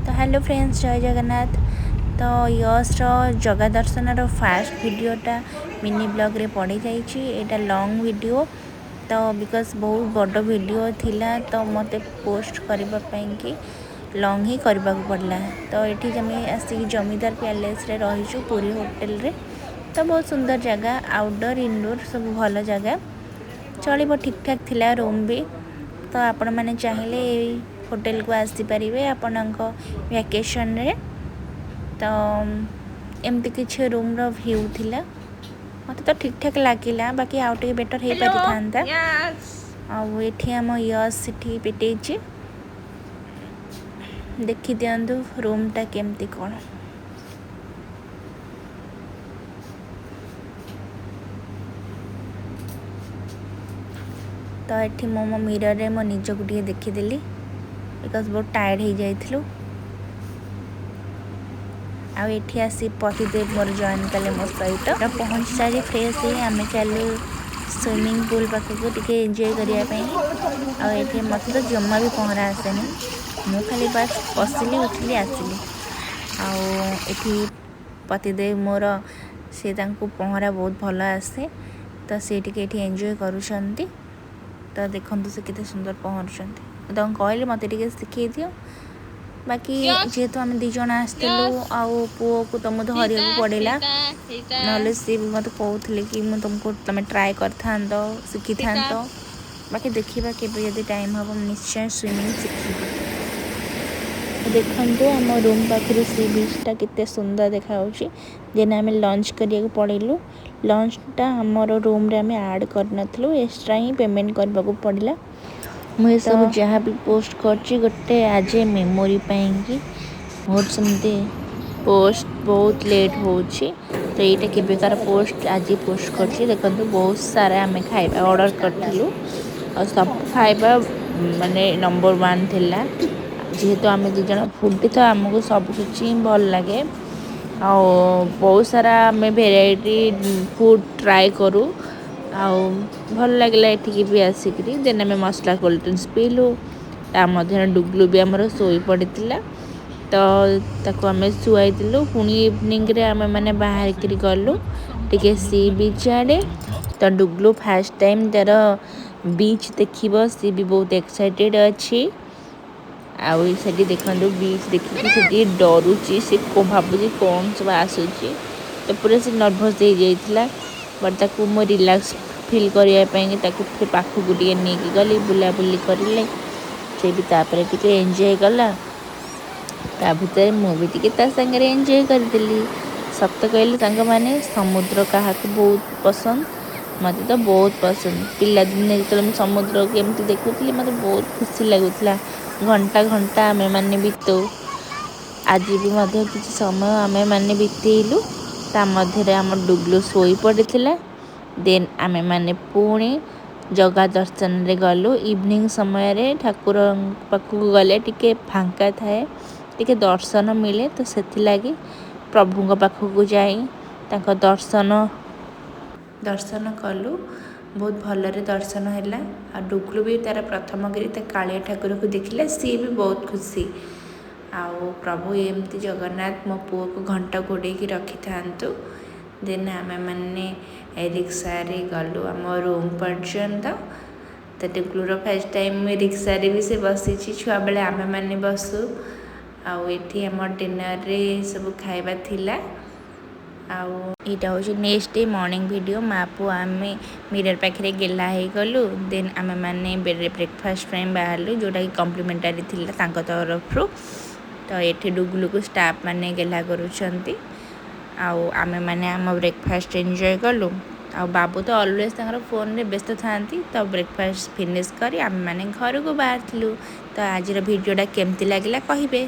तो hello friends, जय जगन्नाथ। तो यश जगह दर्शन फास्ट वीडियोटा मिनी ब्लॉग रे पड़ी जाइए लॉन्ग वीडियो। तो बिकॉज बहुत बड़ वीडियो थिला तो मते पोस्ट करने कि लॉन्ग ही करने को पड़ला। तो ये जमी आसिक जमीदार पैलेस रे रहीचु पूरी होटल रे। तो बहुत सुंदर जगह, आउटडोर इनडोर सब भल जगह, चलो ठीक ठाक थिला रूम भी। तो आपण मैंने चाहिए होटल को आसीपारे आपण वैकेशन रे। तो एमती किसी रूम रो व्यू थिला, मत तो ठीक ठाक लगिला, बाकी आउ टे बेटर हो पारि था। आठी आम यश सेठी पेटे देखी दिंतु रूमटा केमती कौन। तो ये मो मिरर रे मो निजक टे देखीदेली बिकज बहुत टायर्ड हो जाइलु। आठी आसी पतिदेव मोर जॉइन कले मो सहित पहुँच सारी फ्रेश ही आम चलू स्विमिंग पूल पाखक टे एंजॉय करने। मत तो जमा भी पहरा आसेनी, मु खाली बस पशिली उठिली आसिली। आठी पतिदेव मोर से पहरा बहुत भल आसे, तो सी टे एंजॉय करुँच। तो देखो से कितने सुंदर पहरुंट। तो कहली मत शिखे दियो। बाकी जेहेतु आम दीज आसलु आउ पुओ को तुम धरिया पड़ा ना, सी भी मत कहते कि तुमको तुम ट्राए कर शिखी था। बाकी देखा के टाइम हम निश्चय स्विमिंग शिखी। देखो आम रूम पाखर सी बीचटा केते सुंदर देखा जेना आम लंच करिया पड़ेलु। लंचटा आमर रूम रे आम ऐड करनथलु, एक्स्ट्रा ही पेमेंट करबा को पड़ला। मुझे सब जहाँ भी पोस्ट करची गोटे आज मेमोरी पाएंगी मोर समझे पोस्ट बहुत लेट होची। तो ये केबेकार पोस्ट आज पोस्ट करची। देखो बहुत सारा आम खाइबा ऑर्डर करथिलु और सब खाइबा माने नंबर 1 थिला। जेहेतु आम दु जन फूडी तो आमको सबकि भल लगे। आ बहुत सारा आम भेराइटी फूड ट्राए करूँ आउ भल लगे ये भी आसिक। देन आम मसला कोल्ड ड्रिंक्स पीलु। ता मध्य डुगलू भी आमर शोई पड़ा। तो ताको आम शुआईलु। पुणी इवनिंग रे आम मैंने बाहर कर गलु टे सी बीच आड़े। तो डुगलू फास्ट टाइम तार बीच देखिबो, सी भी बहुत एक्साइटेड अच्छी। आठी देखो बीच देखिए डरुची, सी को भावुची कौन सब आसूची। तो पूरा से नर्भस हो जाइला। बट ताकू मो रिलैक्स फील करने पाखक टे नहीं गली बुलाबुली करें। से भी तापर टे एंजॉय कला। ता भीतर मुझे टे सागर एंजॉय करदेली। सत कहले सांग माने समुद्र क्या बहुत पसंद, मत तो बहुत पसंद। पिला दिन जो समुद्र केमती देखुली मत बहुत खुशी लगुला। घंटा घंटा आमे मैंने बीतौ आज भी मध्य किसी समय आमे मैंने बीतेलु। ता मध्य आम डुगलू शोई पड़ा। देन आमे मैंने पुणी जगह दर्शन रे गलु। इवनिंग समय रे ठाकुर पाखक गले टिके फांका थाए, टिके दर्शन मिले। तो से लगी प्रभु पाखक जाई तांको दर्शन कलु। बहुत भलरे दर्शन है। आ डुगलू भी तार प्रथम करी कालिया ठाकुर को देखला, सी भी बहुत खुशी। आउ प्रभु एमती जगन्नाथ मो पुओ को घंटा घोड़े रखी था। देन आम मैंने रिक्सा रे गलु आम रूम पर्यंत। तो डुगलूर फास्ट टाइम रिक्सा रे भी से बसी छुआ बेले आम मैंने बसु। आठी आम डिनर रे सब खाइबा थिला। यहाँ हूँ नेक्स्ट डे मॉर्निंग वीडियो। माँ पु आम मिरर पाखे गेला हो गलु। देन आम मैंने ब्रेकफास्ट टाइम बाहर जोटा कि कम्प्लीमेंटारी थी तरफ। तो ये डुगलू को स्टाफ मैंने गेला करुँच। आम मैंने आम ब्रेकफास्ट एंजॉय कलु। आ बाबू तो ऑलवेज फोन रे व्यस्त था। तो ब्रेकफास्ट फिनिश कर आम मैंने घर को बाहर। तो आज वीडियोटा केमती लगे कहे।